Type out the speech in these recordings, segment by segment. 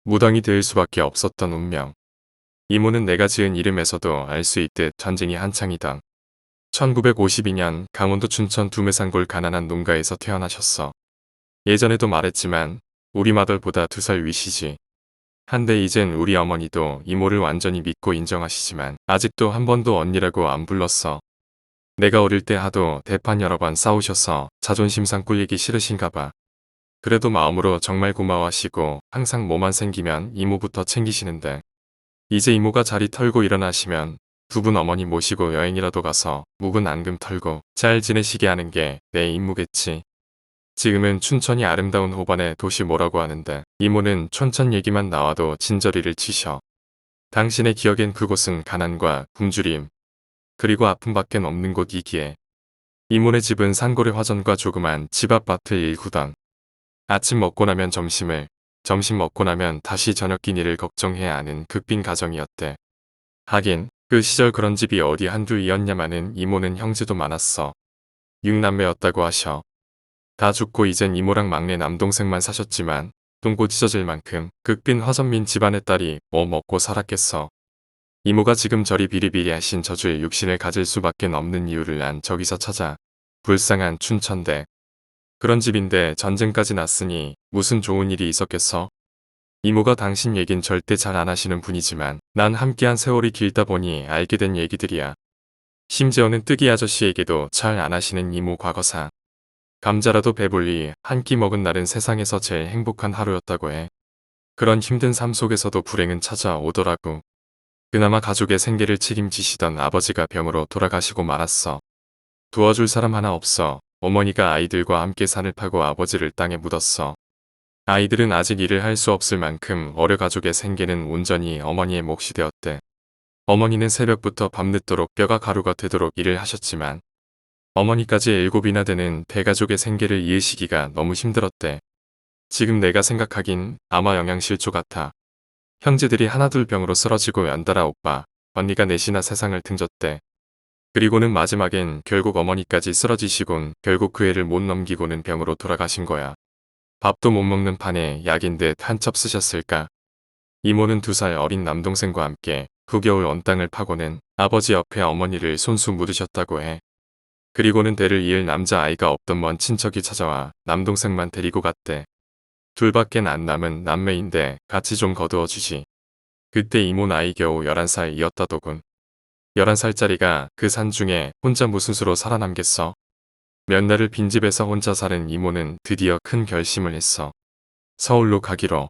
무당이 될 수밖에 없었던 운명. 이모는 내가 지은 이름에서도 알 수 있듯 전쟁이 한창이던 1952년 강원도 춘천 두메산골 가난한 농가에서 태어나셨어. 예전에도 말했지만 우리 맏벌보다 2살 위시지. 한데 이젠 우리 어머니도 이모를 완전히 믿고 인정하시지만 아직도 한 번도 언니라고 안 불렀어. 내가 어릴 때 하도 대판 여러 번 싸우셔서 자존심 상 꿀리기 싫으신가 봐. 그래도 마음으로 정말 고마워하시고 항상 뭐만 생기면 이모부터 챙기시는데 이제 이모가 자리 털고 일어나시면 두 분 어머니 모시고 여행이라도 가서 묵은 앙금 털고 잘 지내시게 하는 게 내 임무겠지. 지금은 춘천이 아름다운 호반의 도시 뭐라고 하는데 이모는 춘천 얘기만 나와도 진저리를 치셔. 당신의 기억엔 그곳은 가난과 굶주림 그리고 아픔밖엔 없는 곳이기에. 이모네 집은 산골의 화전과 조그만 집 앞 밭을 일구던 아침 먹고 나면 점심을, 점심 먹고 나면 다시 저녁 끼니를 걱정해야 하는 극빈 가정이었대. 하긴 그 시절 그런 집이 어디 한둘이었냐마는 이모는 형제도 많았어. 6남매였다고 하셔. 다 죽고 이젠 이모랑 막내 남동생만 사셨지만 똥꼬 찢어질 만큼 극빈 화전민 집안의 딸이 뭐 먹고 살았겠어. 이모가 지금 저리 비리비리하신 저주의 육신을 가질 수밖에 없는 이유를 난 저기서 찾아. 불쌍한 춘천대. 그런 집인데 전쟁까지 났으니 무슨 좋은 일이 있었겠어? 이모가 당신 얘긴 절대 잘 안 하시는 분이지만 난 함께한 세월이 길다 보니 알게 된 얘기들이야. 심지어는 뜨기 아저씨에게도 잘 안 하시는 이모 과거사. 감자라도 배불리 한 끼 먹은 날은 세상에서 제일 행복한 하루였다고 해. 그런 힘든 삶 속에서도 불행은 찾아오더라고. 그나마 가족의 생계를 책임지시던 아버지가 병으로 돌아가시고 말았어. 도와줄 사람 하나 없어. 어머니가 아이들과 함께 산을 파고 아버지를 땅에 묻었어. 아이들은 아직 일을 할 수 없을 만큼 어려 가족의 생계는 온전히 어머니의 몫이 되었대. 어머니는 새벽부터 밤늦도록 뼈가 가루가 되도록 일을 하셨지만 어머니까지 7이나 되는 대가족의 생계를 이으시기가 너무 힘들었대. 지금 내가 생각하긴 아마 영양실조 같아. 형제들이 하나둘 병으로 쓰러지고 연달아 오빠, 언니가 넷이나 세상을 등졌대. 그리고는 마지막엔 결국 어머니까지 쓰러지시곤 결국 그 해를 못 넘기고는 병으로 돌아가신 거야. 밥도 못 먹는 판에 약인 듯 한첩 쓰셨을까. 이모는 2살 어린 남동생과 함께 9개월 언 땅을 파고는 아버지 옆에 어머니를 손수 묻으셨다고 해. 그리고는 대를 이을 남자아이가 없던 먼 친척이 찾아와 남동생만 데리고 갔대. 둘밖엔 안 남은 남매인데 같이 좀 거두어 주지. 그때 이모 나이 겨우 11살이었다더군. 11살짜리가 그 산중에 혼자 무슨 수로 살아남겠어. 몇 날을 빈집에서 혼자 사는 이모는 드디어 큰 결심을 했어. 서울로 가기로.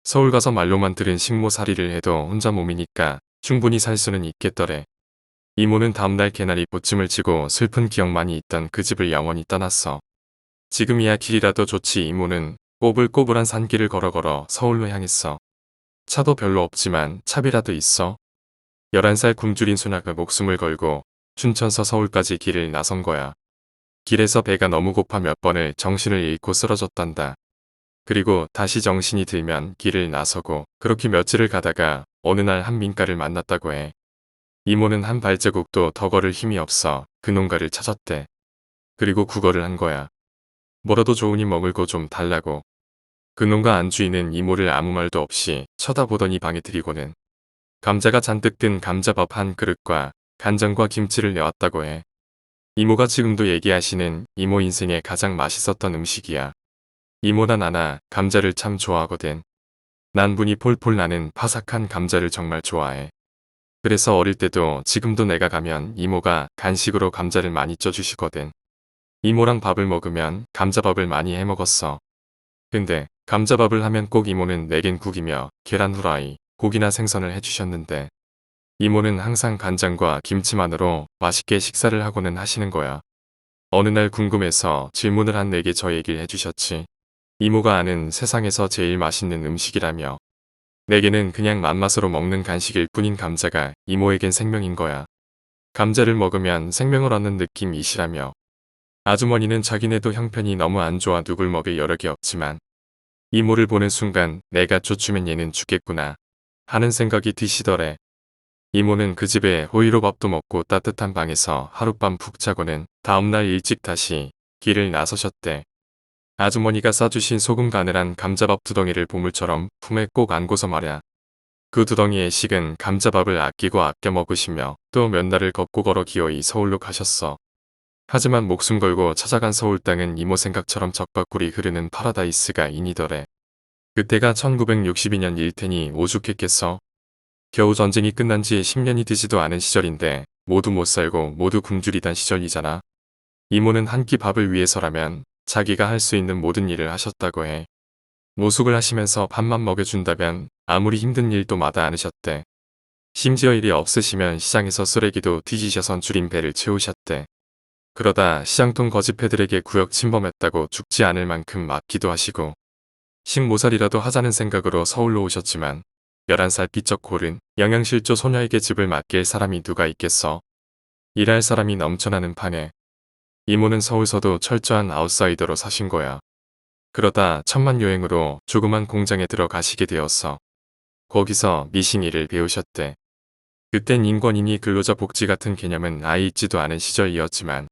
서울 가서 말로만 들은 식모살이를 해도 혼자 몸이니까 충분히 살 수는 있겠더래. 이모는 다음날 개나리 보침을 치고 슬픈 기억만이 있던 그 집을 영원히 떠났어. 지금이야 길이라도 좋지. 이모는 꼬불꼬불한 산길을 걸어 서울로 향했어. 차도 별로 없지만 차비라도 있어. 11살 굶주린 소나가 목숨을 걸고 춘천서 서울까지 길을 나선 거야. 길에서 배가 너무 고파 몇 번을 정신을 잃고 쓰러졌단다. 그리고 다시 정신이 들면 길을 나서고 그렇게 며칠을 가다가 어느 날 한 민가를 만났다고 해. 이모는 한 발자국도 더 걸을 힘이 없어 그 농가를 찾았대. 그리고 구걸을 한 거야. 뭐라도 좋으니 먹을 거 좀 달라고. 그 농가 안주인은 이모를 아무 말도 없이 쳐다보더니 방에 들이고는 감자가 잔뜩 든 감자밥 한 그릇과 간장과 김치를 내왔다고 해. 이모가 지금도 얘기하시는 이모 인생에 가장 맛있었던 음식이야. 이모나 나나 감자를 참 좋아하거든. 난분이 폴폴 나는 바삭한 감자를 정말 좋아해. 그래서 어릴 때도 지금도 내가 가면 이모가 간식으로 감자를 많이 쪄주시거든. 이모랑 밥을 먹으면 감자밥을 많이 해먹었어. 근데 감자밥을 하면 꼭 이모는 내겐 국이며 계란 후라이, 고기나 생선을 해주셨는데 이모는 항상 간장과 김치만으로 맛있게 식사를 하고는 하시는 거야. 어느 날 궁금해서 질문을 한 내게 저 얘기를 해주셨지. 이모가 아는 세상에서 제일 맛있는 음식이라며. 내게는 그냥 맛맛으로 먹는 간식일 뿐인 감자가 이모에겐 생명인 거야. 감자를 먹으면 생명을 얻는 느낌이시라며. 아주머니는 자기네도 형편이 너무 안 좋아 누굴 먹일 여력이 없지만 이모를 보는 순간 내가 쫓으면 얘는 죽겠구나 하는 생각이 드시더래. 이모는 그 집에 호이로 밥도 먹고 따뜻한 방에서 하룻밤 푹 자고는 다음날 일찍 다시 길을 나서셨대. 아주머니가 싸주신 소금 가늘한 감자밥 두덩이를 보물처럼 품에 꼭 안고서 말야. 그 두덩이에 식은 감자밥을 아끼고 아껴 먹으시며 또 몇 날을 걷고 걸어 기어이 서울로 가셨어. 하지만 목숨 걸고 찾아간 서울 땅은 이모 생각처럼 적박꿀이 흐르는 파라다이스가 아니더래. 그때가 1962년 일 테니 오죽했겠어. 겨우 전쟁이 끝난 지 10년이 되지도 않은 시절인데 모두 못 살고 모두 굶주리던 시절이잖아. 이모는 한 끼 밥을 위해서라면 자기가 할 수 있는 모든 일을 하셨다고 해. 노숙을 하시면서 밥만 먹여준다면 아무리 힘든 일도 마다 않으셨대. 심지어 일이 없으시면 시장에서 쓰레기도 뒤지셔선 줄인 배를 채우셨대. 그러다 시장통 거지패들에게 구역 침범했다고 죽지 않을 만큼 맞기도 하시고 식모살이라도 하자는 생각으로 서울로 오셨지만 11살 삐쩍 고른 영양실조 소녀에게 집을 맡길 사람이 누가 있겠어. 일할 사람이 넘쳐나는 판에 이모는 서울서도 철저한 아웃사이더로 사신 거야. 그러다 천만 여행으로 조그만 공장에 들어가시게 되었어. 거기서 미싱 일을 배우셨대. 그땐 인권이니 근로자 복지 같은 개념은 아예 있지도 않은 시절이었지만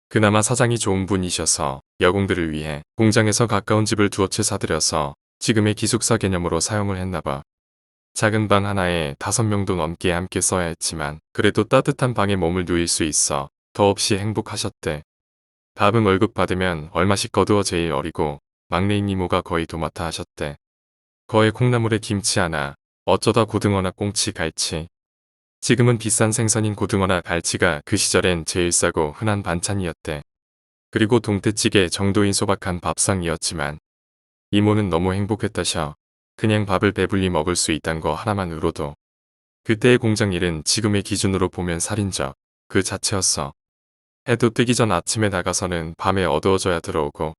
그나마 사장이 좋은 분이셔서 여공들을 위해 공장에서 가까운 집을 두어 채 사들여서 지금의 기숙사 개념으로 사용을 했나봐. 작은 방 하나에 5명도 넘게 함께 써야 했지만 그래도 따뜻한 방에 몸을 누일 수 있어 더없이 행복하셨대. 밥은 월급 받으면 얼마씩 거두어 제일 어리고 막내인 이모가 거의 도맡아 하셨대. 거의 콩나물에 김치 하나, 어쩌다 고등어나 꽁치, 갈치. 지금은 비싼 생선인 고등어나 갈치가 그 시절엔 제일 싸고 흔한 반찬이었대. 그리고 동태찌개 정도인 소박한 밥상이었지만 이모는 너무 행복했다셔. 그냥 밥을 배불리 먹을 수 있단 거 하나만으로도. 그때의 공장 일은 지금의 기준으로 보면 살인적 그 자체였어. 해도 뜨기 전 아침에 나가서는 밤에 어두워져야 들어오고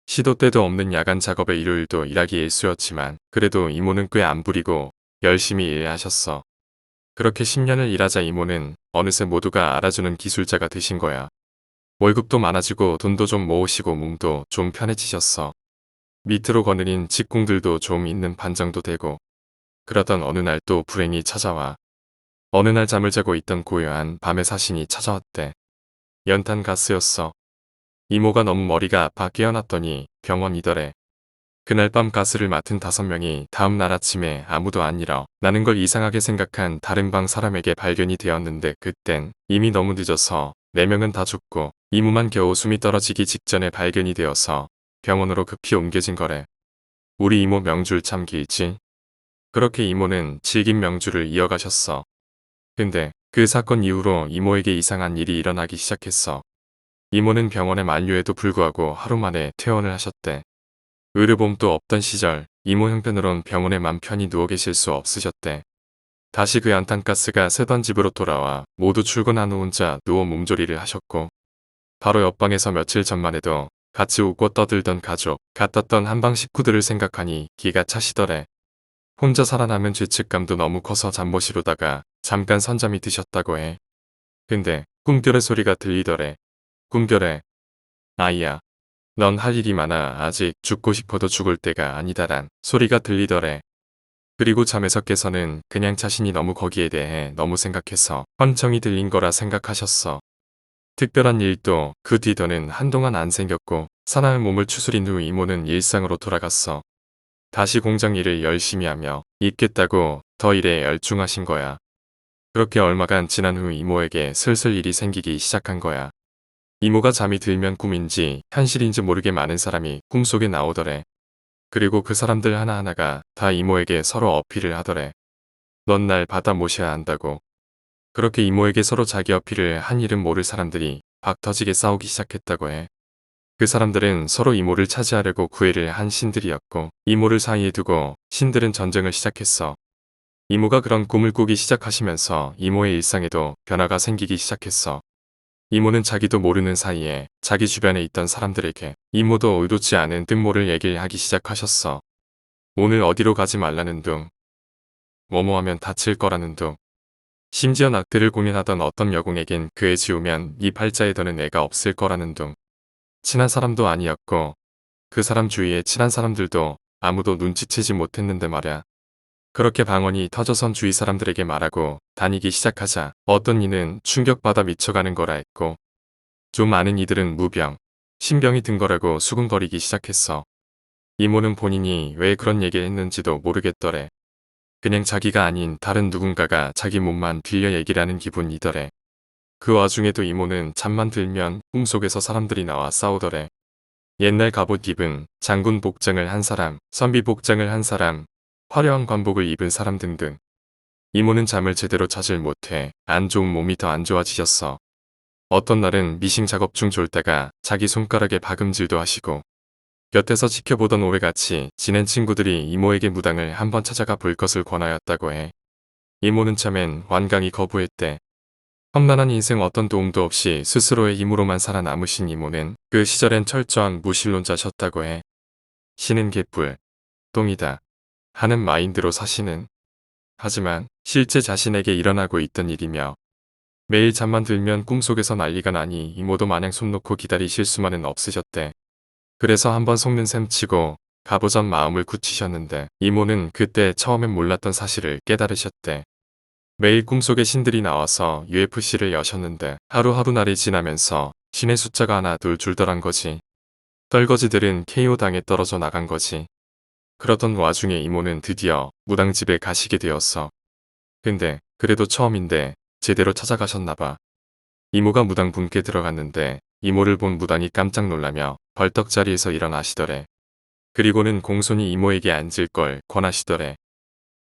시도 때도 없는 야간 작업의 일요일도 일하기 일쑤였지만 그래도 이모는 꽤 안 부리고 열심히 일하셨어. 그렇게 10년을 일하자 이모는 어느새 모두가 알아주는 기술자가 되신 거야. 월급도 많아지고 돈도 좀 모으시고 몸도 좀 편해지셨어. 밑으로 거느린 직공들도 좀 있는 반장도 되고. 그러던 어느 날 또 불행이 찾아와. 어느 날 잠을 자고 있던 고요한 밤에 사신이 찾아왔대. 연탄 가스였어. 이모가 너무 머리가 아파 깨어났더니 병원이더래. 그날 밤 가스를 맡은 5명이 다음 날 아침에 아무도 안 일어나는 걸 이상하게 생각한 다른 방 사람에게 발견이 되었는데 그땐 이미 너무 늦어서 4명은 다 죽고 이모만 겨우 숨이 떨어지기 직전에 발견이 되어서 병원으로 급히 옮겨진 거래. 우리 이모 명줄 참 길지? 그렇게 이모는 질긴 명줄을 이어가셨어. 근데 그 사건 이후로 이모에게 이상한 일이 일어나기 시작했어. 이모는 병원의 만류에도 불구하고 하루 만에 퇴원을 하셨대. 의료보험도 없던 시절 이모 형편으론 병원에 맘 편히 누워 계실 수 없으셨대. 다시 그 연탄가스가 새던 집으로 돌아와 모두 출근한 후 혼자 누워 몸조리를 하셨고 바로 옆방에서 며칠 전만 해도 같이 웃고 떠들던 가족, 같았던 한방 식구들을 생각하니 기가 차시더래. 혼자 살아남은 죄책감도 너무 커서 잠못이루다가 잠깐 선잠이 드셨다고 해. 근데 꿈결의 소리가 들리더래. 꿈결에 아이야. 넌 할 일이 많아. 아직 죽고 싶어도 죽을 때가 아니다란 소리가 들리더래. 그리고 잠에서 깨서는 그냥 자신이 너무 거기에 대해 너무 생각해서 환청이 들린 거라 생각하셨어. 특별한 일도 그 뒤더는 한동안 안 생겼고 사나운 몸을 추스린 후 이모는 일상으로 돌아갔어. 다시 공장 일을 열심히 하며 있겠다고 더 일에 열중하신 거야. 그렇게 얼마간 지난 후 이모에게 슬슬 일이 생기기 시작한 거야. 이모가 잠이 들면 꿈인지 현실인지 모르게 많은 사람이 꿈속에 나오더래. 그리고 그 사람들 하나하나가 다 이모에게 서로 어필을 하더래. 넌 날 받아 모셔야 한다고. 그렇게 이모에게 서로 자기 어필을 한 이름 모를 사람들이 박터지게 싸우기 시작했다고 해. 그 사람들은 서로 이모를 차지하려고 구애를 한 신들이었고 이모를 사이에 두고 신들은 전쟁을 시작했어. 이모가 그런 꿈을 꾸기 시작하시면서 이모의 일상에도 변화가 생기기 시작했어. 이모는 자기도 모르는 사이에 자기 주변에 있던 사람들에게 이모도 의도치 않은 뜻모를 얘기를 하기 시작하셨어. 오늘 어디로 가지 말라는 둥. 뭐뭐 하면 다칠 거라는 둥. 심지어 낙태를 고민하던 어떤 여공에겐 그 애 지우면 이 팔자에 더는 애가 없을 거라는 둥. 친한 사람도 아니었고 그 사람 주위에 친한 사람들도 아무도 눈치채지 못했는데 말야. 그렇게 방언이 터져선 주위 사람들에게 말하고 다니기 시작하자 어떤 이는 충격받아 미쳐가는 거라 했고 좀 아는 이들은 무병, 신병이 든 거라고 수군거리기 시작했어. 이모는 본인이 왜 그런 얘기를 했는지도 모르겠더래. 그냥 자기가 아닌 다른 누군가가 자기 몸만 빌려 얘기를 하는 기분이더래. 그 와중에도 이모는 잠만 들면 꿈속에서 사람들이 나와 싸우더래. 옛날 갑옷 입은 장군 복장을 한 사람, 선비 복장을 한 사람, 화려한 관복을 입은 사람 등등. 이모는 잠을 제대로 자질 못해 안 좋은 몸이 더 안 좋아지셨어. 어떤 날은 미싱 작업 중 졸다가 자기 손가락에 박음질도 하시고 곁에서 지켜보던 오래같이 지낸 친구들이 이모에게 무당을 한번 찾아가 볼 것을 권하였다고 해. 이모는 처음엔 완강히 거부했대. 험난한 인생 어떤 도움도 없이 스스로의 힘으로만 살아남으신 이모는 그 시절엔 철저한 무신론자셨다고 해. 신은 개뿔, 똥이다 하는 마인드로 사시는. 하지만 실제 자신에게 일어나고 있던 일이며 매일 잠만 들면 꿈속에서 난리가 나니 이모도 마냥 손 놓고 기다리실 수만은 없으셨대. 그래서 한번 속는 셈 치고 가보전 마음을 굳히셨는데 이모는 그때 처음엔 몰랐던 사실을 깨달으셨대. 매일 꿈속에 신들이 나와서 UFC를 여셨는데 하루하루 날이 지나면서 신의 숫자가 하나 둘 줄더란 거지. 떨거지들은 KO 당에 떨어져 나간 거지. 그러던 와중에 이모는 드디어 무당집에 가시게 되었어. 근데 그래도 처음인데 제대로 찾아가셨나봐. 이모가 무당분께 들어갔는데 이모를 본 무당이 깜짝 놀라며 벌떡 자리에서 일어나시더래. 그리고는 공손히 이모에게 앉을 걸 권하시더래.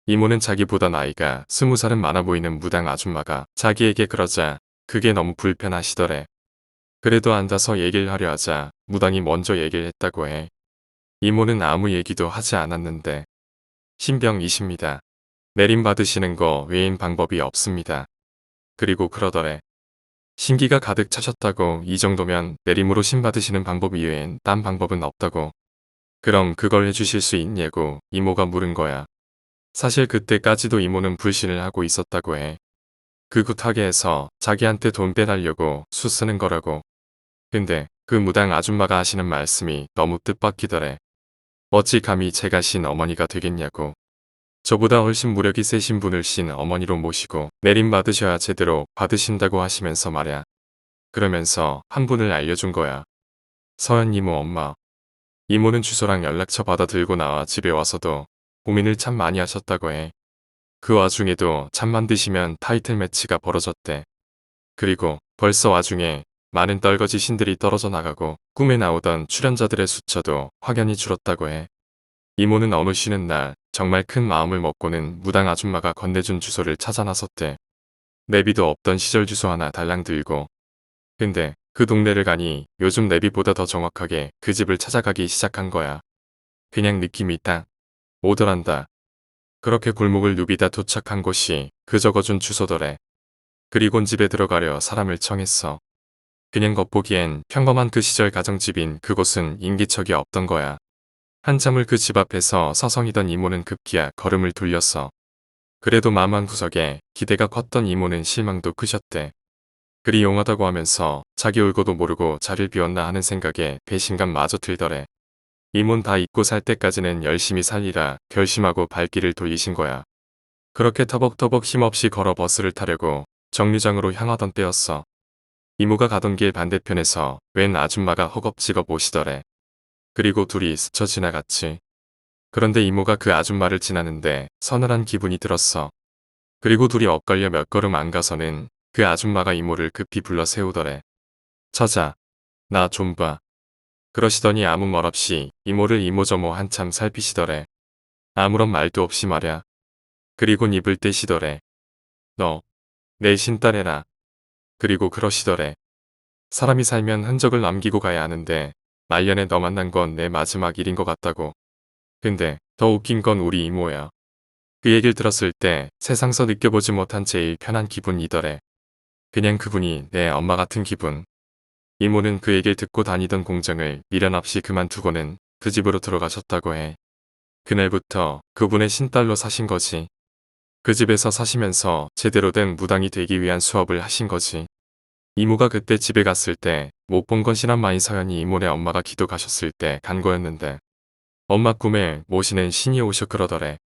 이모는 자기보다 나이가 20살은 많아 보이는 무당 아줌마가 자기에게 그러자 그게 너무 불편하시더래. 그래도 앉아서 얘기를 하려 하자 무당이 먼저 얘기를 했다고 해. 이모는 아무 얘기도 하지 않았는데 신병이십니다. 내림받으시는 거 외엔 방법이 없습니다. 그리고 그러더래. 신기가 가득 차셨다고 이 정도면 내림으로 신받으시는 방법 이외엔 딴 방법은 없다고. 그럼 그걸 해주실 수 있냐고 이모가 물은 거야. 사실 그때까지도 이모는 불신을 하고 있었다고 해. 그 굿하게해서 자기한테 돈 빼달려고 수 쓰는 거라고. 근데 그 무당 아줌마가 하시는 말씀이 너무 뜻밖이더래. 어찌 감히 제가 신 어머니가 되겠냐고. 저보다 훨씬 무력이 세신 분을 신 어머니로 모시고 내림 받으셔야 제대로 받으신다고 하시면서 말야. 그러면서 한 분을 알려준 거야. 서연 이모 엄마. 이모는 주소랑 연락처 받아 들고 나와 집에 와서도 고민을 참 많이 하셨다고 해. 그 와중에도 잠만 드시면 타이틀 매치가 벌어졌대. 그리고 벌써 와중에 많은 떨거지 신들이 떨어져 나가고 꿈에 나오던 출연자들의 숫자도 확연히 줄었다고 해. 이모는 어느 쉬는 날 정말 큰 마음을 먹고는 무당 아줌마가 건네준 주소를 찾아 나섰대. 내비도 없던 시절 주소 하나 달랑 들고. 근데 그 동네를 가니 요즘 내비보다 더 정확하게 그 집을 찾아가기 시작한 거야. 그냥 느낌이 딱 오더란다. 그렇게 골목을 누비다 도착한 곳이 그 적어준 주소더래. 그리곤 집에 들어가려 사람을 청했어. 그냥 겉보기엔 평범한 그 시절 가정집인 그곳은 인기척이 없던 거야. 한참을 그 집 앞에서 서성이던 이모는 급기야 걸음을 돌렸어. 그래도 마음 한구석에 기대가 컸던 이모는 실망도 크셨대. 그리 용하다고 하면서 자기 울고도 모르고 자리를 비웠나 하는 생각에 배신감마저 들더래. 이몬 다 잊고 살 때까지는 열심히 살리라 결심하고 발길을 돌리신 거야. 그렇게 터벅터벅 힘없이 걸어 버스를 타려고 정류장으로 향하던 때였어. 이모가 가던 길 반대편에서 웬 아줌마가 허겁지겁 오시더래. 그리고 둘이 스쳐 지나갔지. 그런데 이모가 그 아줌마를 지나는데 서늘한 기분이 들었어. 그리고 둘이 엇갈려 몇 걸음 안 가서는 그 아줌마가 이모를 급히 불러 세우더래. 처자, 나 좀 봐. 그러시더니 아무 말 없이 이모를 이모저모 한참 살피시더래. 아무런 말도 없이 말야. 그리곤 입을 떼시더래. 너, 내 신딸애라. 그리고 그러시더래. 사람이 살면 흔적을 남기고 가야 하는데 말년에 너 만난 건 내 마지막 일인 것 같다고. 근데 더 웃긴 건 우리 이모야. 그 얘기를 들었을 때 세상서 느껴보지 못한 제일 편한 기분이더래. 그냥 그분이 내 엄마 같은 기분. 이모는 그 얘기를 듣고 다니던 공장을 미련 없이 그만두고는 그 집으로 들어가셨다고 해. 그날부터 그분의 신딸로 사신 거지. 그 집에서 사시면서 제대로 된 무당이 되기 위한 수업을 하신 거지. 이모가 그때 집에 갔을 때 못 본 건 신한마인 서연이 이모네 엄마가 기도 가셨을 때 간 거였는데 엄마 꿈에 모시는 신이 오셔 그러더래.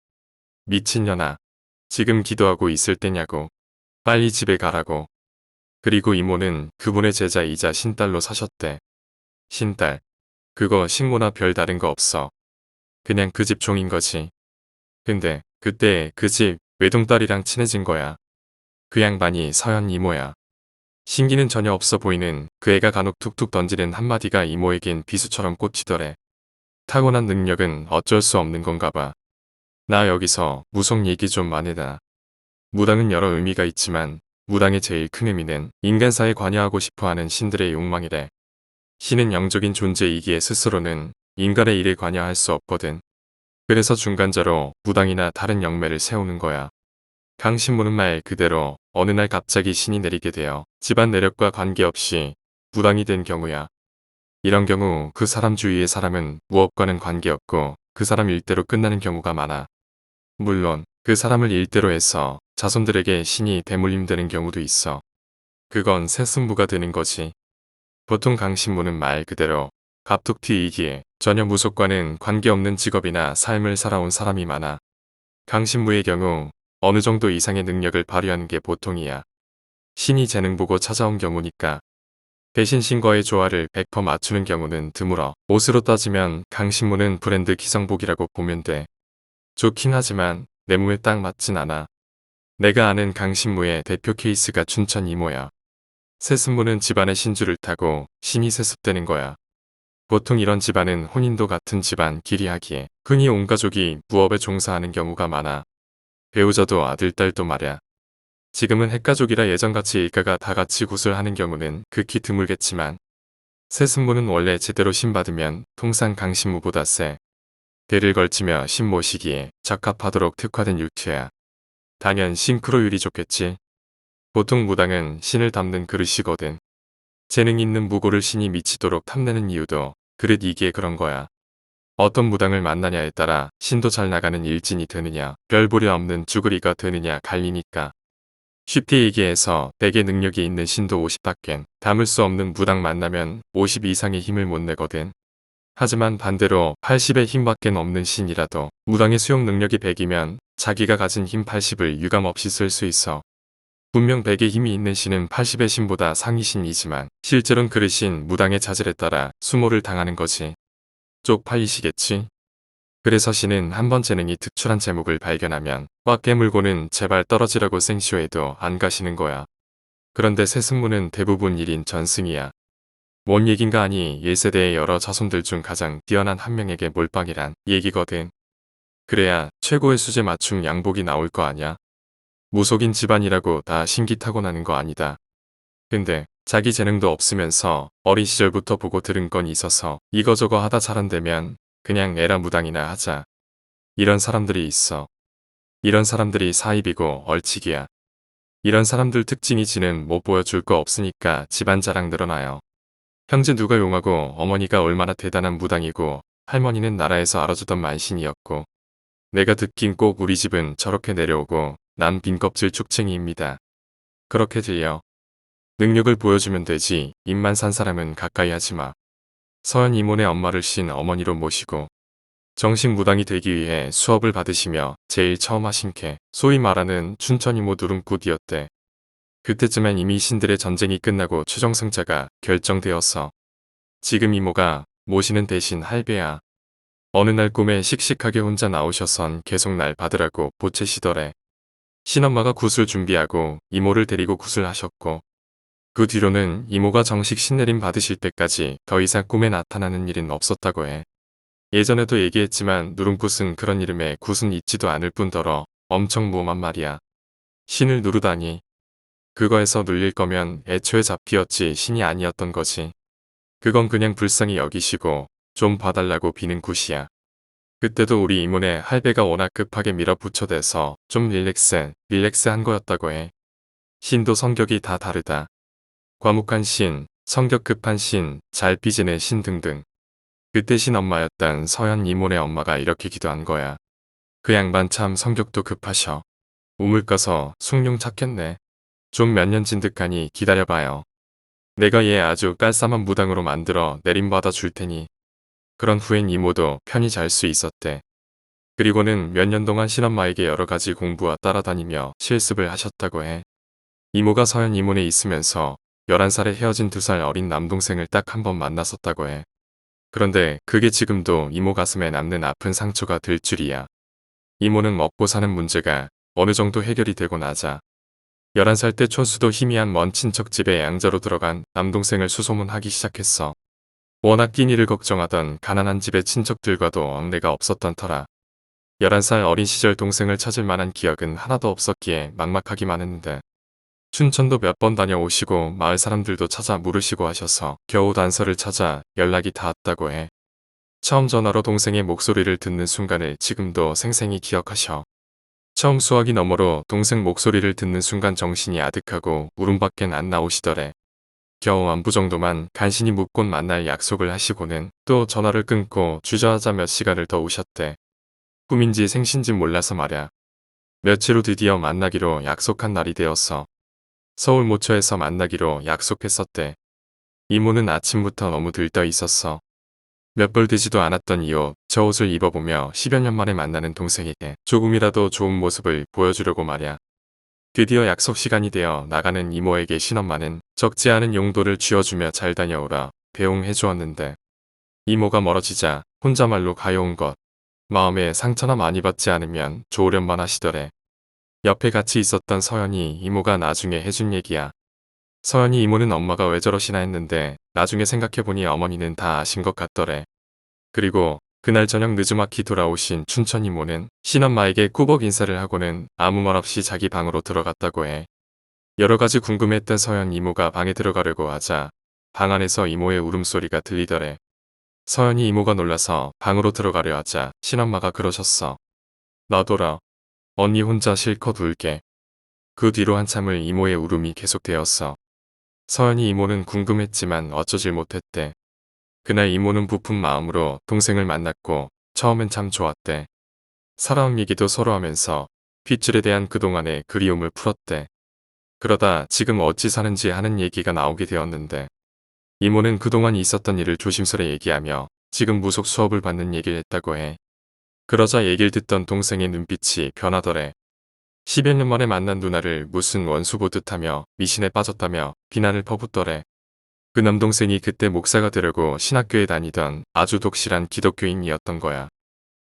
미친년아. 지금 기도하고 있을 때냐고. 빨리 집에 가라고. 그리고 이모는 그분의 제자이자 신딸로 사셨대. 신딸. 그거 식모나 별 다른 거 없어. 그냥 그 집 종인 거지. 근데 그때 그 집 외동딸이랑 친해진 거야. 그 양반이 서현 이모야. 신기는 전혀 없어 보이는 그 애가 간혹 툭툭 던지는 한마디가 이모에겐 비수처럼 꽂히더래. 타고난 능력은 어쩔 수 없는 건가 봐. 나 여기서 무속 얘기 좀 많이다. 무당은 여러 의미가 있지만 무당의 제일 큰 의미는 인간사에 관여하고 싶어하는 신들의 욕망이래. 신은 영적인 존재이기에 스스로는 인간의 일에 관여할 수 없거든. 그래서 중간자로 무당이나 다른 영매를 세우는 거야. 강신모는 말 그대로 어느 날 갑자기 신이 내리게 되어 집안 내력과 관계없이 무당이 된 경우야. 이런 경우 그 사람 주위의 사람은 무엇과는 관계없고 그 사람 일대로 끝나는 경우가 많아. 물론 그 사람을 일대로 해서 자손들에게 신이 대물림되는 경우도 있어. 그건 새승부가 되는 거지. 보통 강신모는 말 그대로 갑툭튀이기에 전혀 무속과는 관계없는 직업이나 삶을 살아온 사람이 많아. 강신무의 경우 어느 정도 이상의 능력을 발휘하는 게 보통이야. 신이 재능 보고 찾아온 경우니까. 대신 신과의 조화를 100% 맞추는 경우는 드물어. 옷으로 따지면 강신무는 브랜드 기성복이라고 보면 돼. 좋긴 하지만 내 몸에 딱 맞진 않아. 내가 아는 강신무의 대표 케이스가 춘천 이모야. 세습무는 집안의 신주를 타고 신이 세습되는 거야. 보통 이런 집안은 혼인도 같은 집안 길이 하기에 흔히 온 가족이 무업에 종사하는 경우가 많아. 배우자도 아들, 딸도 말야. 지금은 핵가족이라 예전같이 일가가 다 같이 굿을 하는 경우는 극히 드물겠지만 세습무는 원래 제대로 신받으면 통상 강신무보다 세. 대를 걸치며 신 모시기에 적합하도록 특화된 육체야. 당연 싱크로율이 좋겠지. 보통 무당은 신을 담는 그릇이거든. 재능 있는 무고를 신이 미치도록 탐내는 이유도 그릇이기에 그런 거야. 어떤 무당을 만나냐에 따라 신도 잘 나가는 일진이 되느냐, 별 보려 없는 쭈그리가 되느냐 갈리니까. 쉽게 얘기해서 대개 능력이 있는 신도 50밖엔 담을 수 없는 무당 만나면 50 이상의 힘을 못 내거든. 하지만 반대로 80의 힘밖엔 없는 신이라도 무당의 수용 능력이 100이면 자기가 가진 힘 80을 유감없이 쓸 수 있어. 분명 100의 힘이 있는 신은 80의 신보다 상위신이지만 실제로는 그릇인 무당의 자질에 따라 수모를 당하는 거지. 쪽팔리시겠지? 그래서 신은 한번 재능이 특출한 제목을 발견하면 꽉 깨물고는 제발 떨어지라고 생쇼해도 안 가시는 거야. 그런데 세승무는 대부분 1인 전승이야. 뭔 얘긴가 하니 1세대의 여러 자손들 중 가장 뛰어난 한 명에게 몰빵이란 얘기거든. 그래야 최고의 수제 맞춤 양복이 나올 거 아냐. 무속인 집안이라고 다 신기 타고나는 거 아니다. 근데 자기 재능도 없으면서 어린 시절부터 보고 들은 건 있어서 이거저거 하다 자란되면 그냥 에라 무당이나 하자. 이런 사람들이 있어. 이런 사람들이 사입이고 얼치기야. 이런 사람들 특징이 지는 못 보여줄 거 없으니까 집안 자랑 늘어나요. 형제 누가 용하고 어머니가 얼마나 대단한 무당이고 할머니는 나라에서 알아주던 만신이었고 내가 듣긴 꼭 우리 집은 저렇게 내려오고 난 빈껍질 축쟁이입니다. 그렇게 들려. 능력을 보여주면 되지 입만 산 사람은 가까이 하지 마. 서현 이모네 엄마를 신 어머니로 모시고 정식 무당이 되기 위해 수업을 받으시며 제일 처음 하신 게 소위 말하는 춘천 이모 누름굿이었대. 그때쯤엔 이미 신들의 전쟁이 끝나고 최종승자가 결정되었어. 지금 이모가 모시는 대신 할배야. 어느 날 꿈에 씩씩하게 혼자 나오셔선 계속 날 받으라고 보채시더래. 신엄마가 굿을 준비하고 이모를 데리고 굿을 하셨고 그 뒤로는 이모가 정식 신내림 받으실 때까지 더 이상 꿈에 나타나는 일은 없었다고 해. 예전에도 얘기했지만 누름굿은 그런 이름에 굿은 있지도 않을 뿐더러 엄청 무엄한 말이야. 신을 누르다니. 그거에서 눌릴 거면 애초에 잡히었지 신이 아니었던 거지. 그건 그냥 불쌍히 여기시고 좀 봐달라고 비는 굿이야. 그때도 우리 이모네 할배가 워낙 급하게 밀어붙여대서 좀 릴렉스한 거였다고 해. 신도 성격이 다 다르다. 과묵한 신, 성격 급한 신, 잘 삐지는 신 등등. 그때 신엄마였던 서현 이모네 엄마가 이렇게 기도한 거야. 그 양반 참 성격도 급하셔. 우물 까서 숭늉 찾겠네. 좀 몇 년 진득하니 기다려봐요. 내가 얘 아주 깔쌈한 무당으로 만들어 내림받아 줄 테니. 그런 후엔 이모도 편히 잘 수 있었대. 그리고는 몇 년 동안 신엄마에게 여러 가지 공부와 따라다니며 실습을 하셨다고 해. 이모가 서현 이모네 있으면서 11살에 헤어진 2살 어린 남동생을 딱 한 번 만났었다고 해. 그런데 그게 지금도 이모 가슴에 남는 아픈 상처가 될 줄이야. 이모는 먹고 사는 문제가 어느 정도 해결이 되고 나자 11살 때 촌수도 희미한 먼 친척 집에 양자로 들어간 남동생을 수소문하기 시작했어. 워낙 끼니를 걱정하던 가난한 집의 친척들과도 얽내가 없었던 터라 11살 어린 시절 동생을 찾을 만한 기억은 하나도 없었기에 막막하기만 했는데 춘천도 몇 번 다녀오시고 마을 사람들도 찾아 물으시고 하셔서 겨우 단서를 찾아 연락이 닿았다고 해. 처음 전화로 동생의 목소리를 듣는 순간을 지금도 생생히 기억하셔. 처음 수화기 너머로 동생 목소리를 듣는 순간 정신이 아득하고 울음밖엔 안 나오시더래. 겨우 안부 정도만 간신히 묻곤 만날 약속을 하시고는 또 전화를 끊고 주저하자 몇 시간을 더 우셨대. 꿈인지 생신지 몰라서 말야. 며칠 후 드디어 만나기로 약속한 날이 되었어. 서울 모처에서 만나기로 약속했었대. 이모는 아침부터 너무 들떠 있었어. 몇 벌 되지도 않았던 이 옷, 저 옷을 입어보며 10여 년 만에 만나는 동생에게 조금이라도 좋은 모습을 보여주려고 말야. 드디어 약속 시간이 되어 나가는 이모에게 신엄마는 적지 않은 용도를 쥐어주며 잘 다녀오라 배웅해 주었는데 이모가 멀어지자 혼자말로 가여운 것. 마음에 상처나 많이 받지 않으면 좋으련만 하시더래. 옆에 같이 있었던 서연이 이모가 나중에 해준 얘기야. 서연이 이모는 엄마가 왜 저러시나 했는데 나중에 생각해보니 어머니는 다 아신 것 같더래. 그리고 그날 저녁 늦지막히 돌아오신 춘천 이모는 신엄마에게 꾸벅 인사를 하고는 아무 말 없이 자기 방으로 들어갔다고 해. 여러 가지 궁금했던 서연 이모가 방에 들어가려고 하자 방 안에서 이모의 울음소리가 들리더래. 서연이 이모가 놀라서 방으로 들어가려 하자 신엄마가 그러셨어. 놔둬라. 언니 혼자 실컷 울게. 그 뒤로 한참을 이모의 울음이 계속되었어. 서연이 이모는 궁금했지만 어쩌질 못했대. 그날 이모는 부푼 마음으로 동생을 만났고 처음엔 참 좋았대. 살아온 얘기도 서로 하면서 핏줄에 대한 그동안의 그리움을 풀었대. 그러다 지금 어찌 사는지 하는 얘기가 나오게 되었는데 이모는 그동안 있었던 일을 조심스레 얘기하며 지금 무속 수업을 받는 얘기를 했다고 해. 그러자 얘기를 듣던 동생의 눈빛이 변하더래. 10여 년 만에 만난 누나를 무슨 원수 보듯 하며 미신에 빠졌다며 비난을 퍼붓더래. 그 남동생이 그때 목사가 되려고 신학교에 다니던 아주 독실한 기독교인이었던 거야.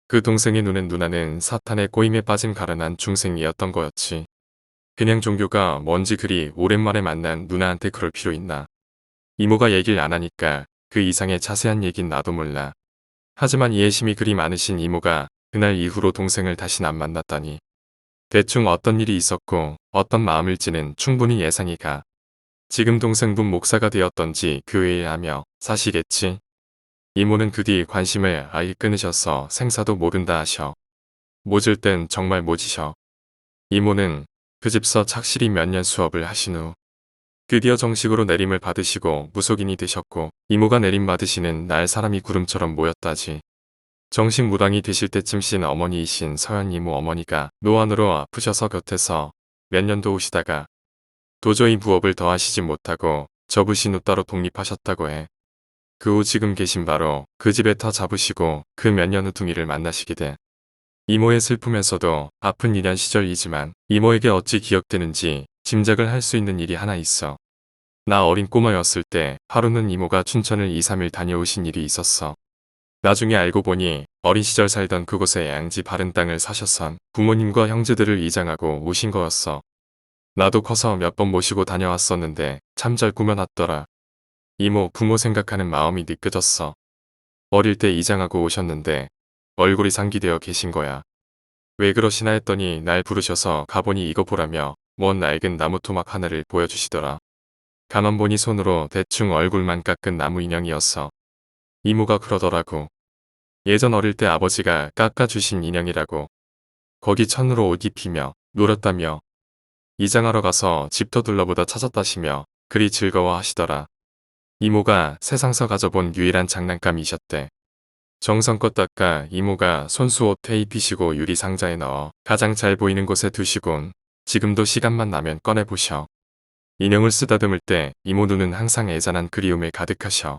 그 동생의 눈엔 누나는 사탄의 꼬임에 빠진 가련한 중생이었던 거였지. 그냥 종교가 뭔지 그리 오랜만에 만난 누나한테 그럴 필요 있나. 이모가 얘기를 안 하니까 그 이상의 자세한 얘긴 나도 몰라. 하지만 이해심이 그리 많으신 이모가 그날 이후로 동생을 다신 안 만났다니. 대충 어떤 일이 있었고 어떤 마음일지는 충분히 예상이 가. 지금 동생분 목사가 되었던지 교회에 하며 사시겠지. 이모는 그 뒤 관심을 아예 끊으셔서 생사도 모른다 하셔. 모질 땐 정말 모지셔. 이모는 그 집서 착실히 몇 년 수업을 하신 후 드디어 정식으로 내림을 받으시고 무속인이 되셨고 이모가 내림 받으시는 날 사람이 구름처럼 모였다지. 정식 무당이 되실 때쯤 신 어머니이신 서연 이모 어머니가 노안으로 아프셔서 곁에서 몇 년 도우시다가 도저히 부업을 더 하시지 못하고 접으신 후 따로 독립하셨다고 해. 그 후 지금 계신 바로 그 집에 터 잡으시고 그 몇 년 후 둥이를 만나시게 돼. 이모의 슬픔에서도 아픈 일한 시절이지만 이모에게 어찌 기억되는지 짐작을 할 수 있는 일이 하나 있어. 나 어린 꼬마였을 때 하루는 이모가 춘천을 2, 3일 다녀오신 일이 있었어. 나중에 알고 보니 어린 시절 살던 그곳에 양지 바른 땅을 사셔선 부모님과 형제들을 이장하고 오신 거였어. 나도 커서 몇 번 모시고 다녀왔었는데 참 잘 꾸며놨더라. 이모 부모 생각하는 마음이 느껴졌어. 어릴 때 이장하고 오셨는데 얼굴이 상기되어 계신 거야. 왜 그러시나 했더니 날 부르셔서 가보니 이거 보라며 먼 낡은 나무 토막 하나를 보여주시더라. 가만 보니 손으로 대충 얼굴만 깎은 나무 인형이었어. 이모가 그러더라고. 예전 어릴 때 아버지가 깎아주신 인형이라고. 거기 천으로 옷 입히며 놀았다며. 이장하러 가서 집터 둘러보다 찾았다시며 그리 즐거워하시더라. 이모가 세상서 가져본 유일한 장난감이셨대. 정성껏 닦아 이모가 손수 옷에 입히시고 유리 상자에 넣어 가장 잘 보이는 곳에 두시곤 지금도 시간만 나면 꺼내보셔. 인형을 쓰다듬을 때 이모 눈은 항상 애잔한 그리움에 가득하셔.